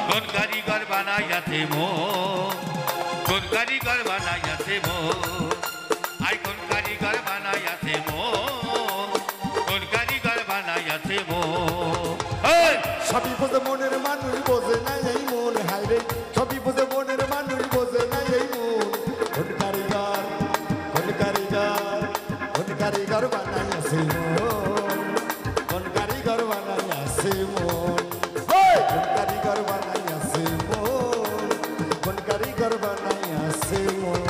কোন কারিগর বানাইয়াছে মন, কোন কারিগর বানাইয়াছে মন, আই কোন কারিগর বানাইয়াছে মন, কোন কারিগর বানাইয়াছে মন। সবই বোঝে মনের মানুষ বোঝে না এই মন, হায় রে সবই বোঝে মনের মানুষ বোঝে না এই মন। কোন কারিগর, কোন কারিগর, কোন কারিগর বানাইয়াছে মন, কোন কারিগর বানাইয়াছে মন, কোন কারিগর বানাইয়াছে মন, কোন কারিগর বানাইয়াছে মন।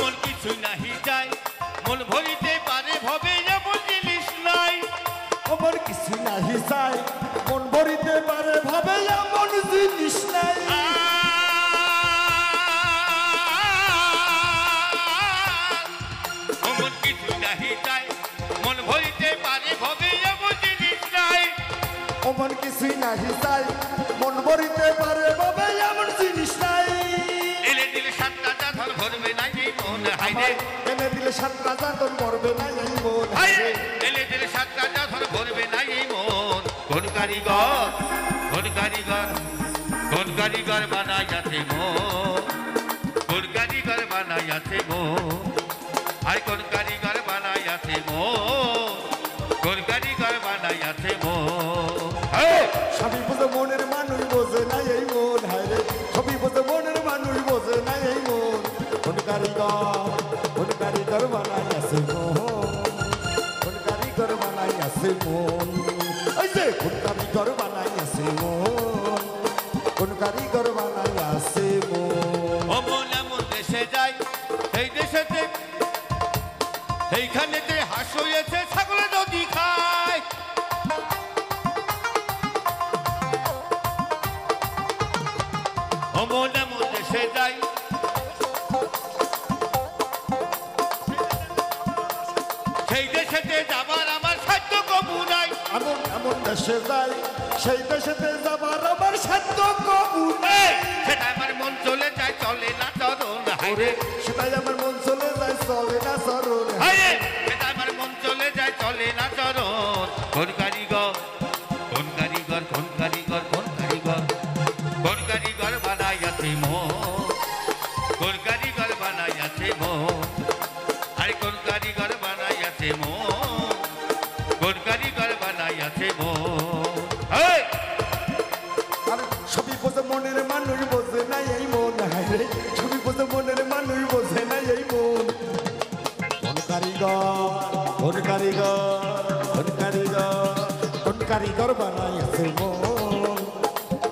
মন কিছু নাহি যায়, মন ভরিতে পারে ভবে এমন জিনিস নাই। মন কিছু নাহি চাই, মন ভরিতে পারে ভাবে এমন জিনিস নাই। মন কিছু নাহি যায়, মন ভরিতে পারে ভবে এমন জিনিস নাই। মন কিছুই নাহি চাই, মন ভরিতে পারে ভাবে এমন জিনিস নাই। দিলে দিলে সাতটা ধর ভরবে না এই মন, হাইরে এনে দিলে সাত রাজা তোর মরবে না এই মন, হাইরে দিলে দিলে সাতটা ধর ভরবে না এই মন। কোন কারিগর, কোন কারিগর, কোন কারিগর বানাইয়াছে মন, কোন কারিগর বানাইয়াছে মন, আর কোন কারিগর বানাইয়াছে মন, কোন কারিগর বানাইয়াছে মন। সবই বোঝে মনের মানুষ বোঝে না এই মন, হায়রে সবই বোঝে মনের মানুষ বোঝে না এই মন। কোন কারিগর, কোন কারিগর বানাইয়াছে মন, কোন কারিগর বানাইয়াছে মন, এই যে কোন কারিগর বানাইয়াছে মন, কোন কারিগর বানাইয়াছে মন। ও মন এমন দেশে যায়, সেই দেশেতে সেইখানেতে হাঁস হয়েছে ছাগলে নদী খায়। ও মন এমন দেশে যায়, সেই দেশেতে যাবার আমার সাধ্য কবু নাই। এমন এমন দেশে যাই, সেই দেশেতে যাবার আমার সাধ্য কবু নাই। সেটা আমার মন চলে যায়, চলে না চরণ, হায়রে সেটাই আমার মন চলে যায়, চলে না চরণ, হায়রে সেটা আমার মন চলে যায়, চলে না চরণ। কোন কারিগর, কোন কারিগর, কোন কারিগর, কোন কারিগর, কোন কারিগর বানাইয়াছে মন, কোন কারিগর বানাইয়াছে মন, আরে কোন কারিগর বানাইয়াছে মন, কোন কারিগর বানাইয়াছে মন। আর সবই বোঝে মনের মানুষ বোঝে না এই মন, হায়রে সবই বোঝে মনের মানুষ বোঝে না এই মন। কোন কারিগর, কোন কারিগর, কোন কারিগর, কোন কারিগর বানাইয়াছে মন,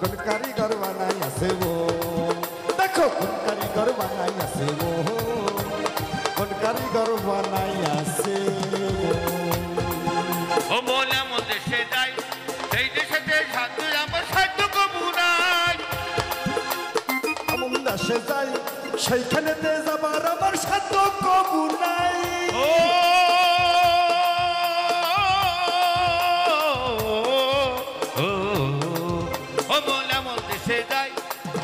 কোন কারিগর বানাইয়াছে মন। দেখো কোন কারিগর বানাইয়াছে মন, কোন কারিগর বানাইয়াছে মন। ও মন এমন দেশে যায়, সেই দেশেতে সাধ্য আমার সাধ্য কবু নাই। এমন দেশে যাই, সেইখানেতে যাবার আমার সাধ্য কবু নাই। ও মন এমন দেশে যায়,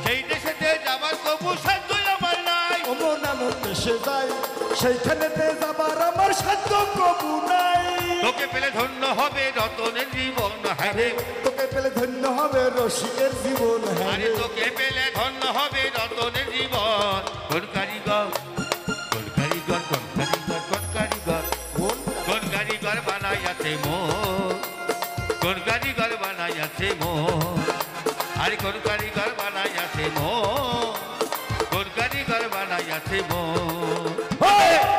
সেই দেশেতে যাবার কবু সাধ্য আমার নাই। এমন এমন দেশে যাই, সেইখানেতে যাবার আমার সাধ্য কবু নাই। তোকে পেলে ধন্য হবে রতনের জীবন, হায়রে তোকে পেলে ধন্য হবে রসিকের জীবন, আরে হায়রে তোকে পেলে ধন্য হবে রতনের জীবন। কোন কারিগর, কোন কারিগর, কোন কারিগর, কোন কারিগর, কোন কোন কারিগর বানাইয়াছে মন, কোন কারিগর বানাইয়াছে মন, আরে কোন কারিগর বানাইয়াছে মন, কোন কারিগর বানাইয়াছে মন।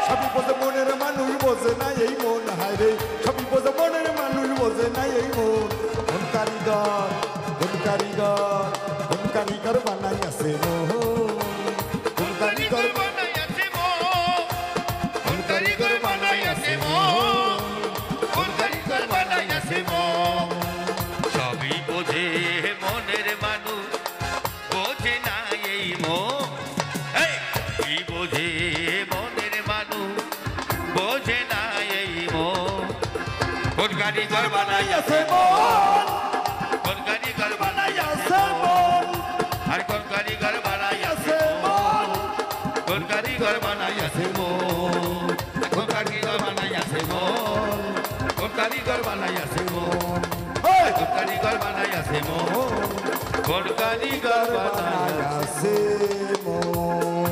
সবই বোঝে মনের মানুষ বোঝে না এই মন, হায়রে সবই বোঝে মনের মানুষ বোঝে না এই মন। কোন কারিগর, কোন কারিগর, কোন কারিগর বানাইয়াছে মন, কোন কারিগর বানাইয়াছে মন, কোন কারিগর বানাইয়াছে মন, কোন কারিগর বানাইয়াছে মন। সবই বোঝে মনের মানুষ, বোঝে না এই মন, এই বোঝে মনের কারিগর বানাইয়াছে মন কোন কারিগর বানাইয়াছে বানাইয়াছে মন আর কোন কারিগর বানাইয়াছে মন কোন কারিগর বানাইয়াছে মন কোন কারিগর বানাইয়াছে মন কোন কারিগর বানাইয়াছে মন ওই কোন কারিগর বানাইয়াছে মন কোন কারিগর বানাইয়াছে বানাইয়াছে মন